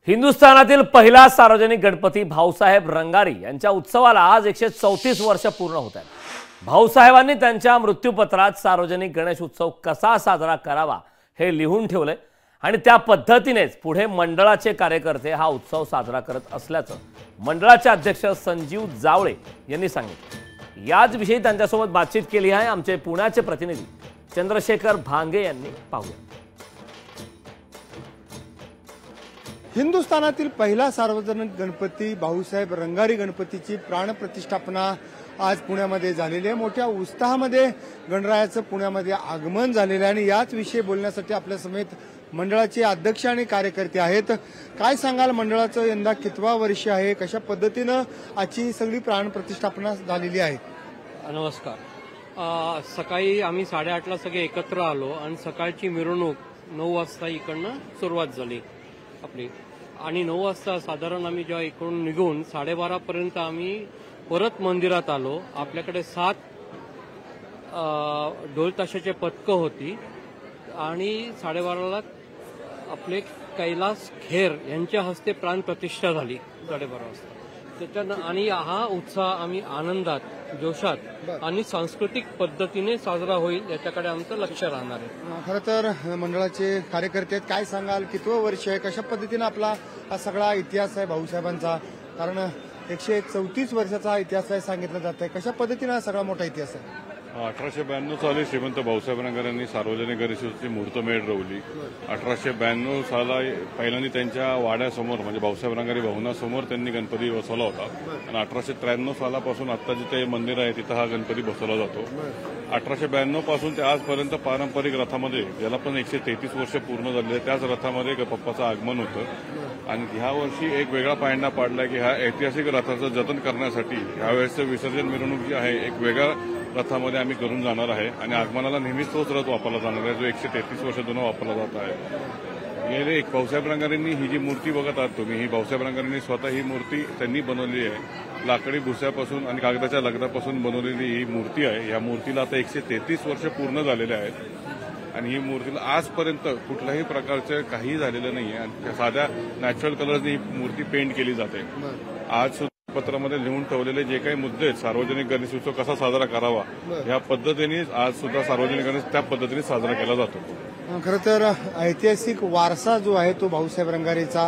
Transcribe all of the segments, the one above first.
हिंदुस्थानातील पहिला सार्वजनिक गणपती भाऊसाहेब रंगारी यांच्या उत्सवाला आज 134 वर्ष पूर्ण होत आहेत। भाऊसाहेबांनी त्यांच्या मृत्यूपत्रात सार्वजनिक गणेश उत्सव कसा साजरा करावा हे लिहून ठेवले आणि त्या पद्धतीनेच पुढे मंडळाचे कार्यकर्ते हा उत्सव साजरा करत असल्याचं मंडळाचे अध्यक्ष संजीव जावळे यांनी सांगितलं। याच विषयी त्यांच्यासोबत बातचीत केली आहे आमचे पुण्याचे प्रतिनिधी चंद्रशेखर भांगे यांनी। पाहूया। हिंदुस्थानातील पहिला सार्वजनिक गणपती भाऊसाहेब रंगारी गणपतीची प्राणप्रतिष्ठापना आज पुण्यामध्ये झालेली आहे। मोठ्या उत्साहामध्ये गणरायाचं पुण्यामध्ये आगमन झालेलं आहे आणि याच विषयी बोलण्यासाठी आपल्या समेत मंडळाचे अध्यक्ष आणि कार्यकर्ते आहेत। काय सांगाल, मंडळाचं यंदा कितवा वर्ष आहे, कशा पद्धतीनं आजची सगळी प्राणप्रतिष्ठापना झालेली आहे? नमस्कार। सकाळी आम्ही 8:30ला सगळे एकत्र आलो आणि सकाळची मिरवणूक 9 वाजता इकडनं सुरुवात झाली आपली आणि 9 वाजता साधारण आम्ही जेव्हा इकडून निघून 12:30 पर्यंत आम्ही परत मंदिरात आलो। आपल्याकडे 7 ढोल ताशाचे पथकं होती आणि 12:30ला आपले कैलास खेर यांच्या हस्ते प्राणप्रतिष्ठा झाली 12:30 वाजता। त्याच्यानं आणि हा उत्साह आम्ही आनंदात, जोशात आणि सांस्कृतिक पद्धतीने साजरा होईल याच्याकडे आमचं लक्ष राहणार आहे। खरं तर मंडळाचे कार्यकर्ते काय सांगाल, कितवं वर्ष आहे, कशा पद्धतीने आपला हा सगळा इतिहास आहे भाऊसाहेबांचा? कारण 134 वर्षाचा हा इतिहास आहे सांगितलं जात आहे। कशा पद्धतीने हा सगळा मोठा इतिहास आहे? 1892 साली श्रीमंत भाऊसाहेब रंगारी सार्वजनिक गणेशोत्सवाची मुहूर्तमेढ रोवली। 1892 साला पहिल्यांदा त्यांच्या वाड्यासमोर म्हणजे भाऊसाहेब रंगारी भवनासमोर त्यांनी गणपती बसवला होता आणि 1893 सालापासून आता जिथे मंदिर आहे तिथं हा गणपती बसवला जातो। 1892 पासून ते आजपर्यंत पारंपरिक रथामध्ये, ज्याला पण 133 वर्ष पूर्ण झालेले, त्याच रथामध्ये बाप्पाचं आगमन होतं आणि ह्या वर्षी एक वेगळा पायंडा पाडला की ह्या ऐतिहासिक रथाचं जतन करण्यासाठी ह्यावेळेसचं विसर्जन मिरवणूक जी आहे एक वेगळ्या रथामध्ये आम्ही करून जाणार आहे आणि आगमनाला नेहमीच तोच रथ वापरला जाणार आहे जो 133 वर्ष जुना वापरला जात आहे। गेले भाऊसाहेब रंगारींनी ही जी मूर्ती बघत आहात तुम्ही, ही भाऊसाहेब रंगारींनी स्वतः ही मूर्ती त्यांनी बनवलेली आहे। लाकडी भुस्यापासून आणि कागदाच्या लगदापासून बनवलेली ही मूर्ती आहे। या मूर्तीला आता 133 वर्ष पूर्ण झालेले आहेत आणि ही मूर्तीला आजपर्यंत कुठल्याही प्रकारचं काही झालेलं नाही आहे आणि साध्या नॅचरल कलर्सनी ही मूर्ती पेंट केली जाते। आज पत्रामध्ये लिहून ठेवलेले जे काही मुद्दे आहेत, सार्वजनिक गणेशोत्सव कसा साजरा करावा या पद्धतीने आज सुद्धा सार्वजनिक गणेश त्या पद्धतीने साजरा केला जातो। खरं तर ऐतिहासिक वारसा जो आहे तो भाऊसाहेब रंगारीचा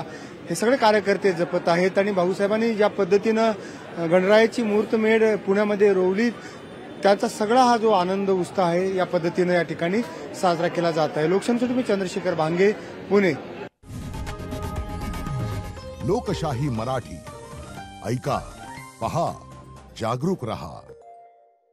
हे सगळे कार्यकर्ते जपत आहेत आणि भाऊसाहेबांनी ज्या पद्धतीनं गणरायाची मुहूर्तमेढ पुण्यामध्ये रोवली त्याचा सगळा हा जो आनंद उत्साह आहे या पद्धतीनं या ठिकाणी साजरा केला जात आहे। लोकशाहीसाठी मी चंद्रशेखर भांगे, पुणे। लोकशाही मराठी ऐका, पहा, जागरूक रहा।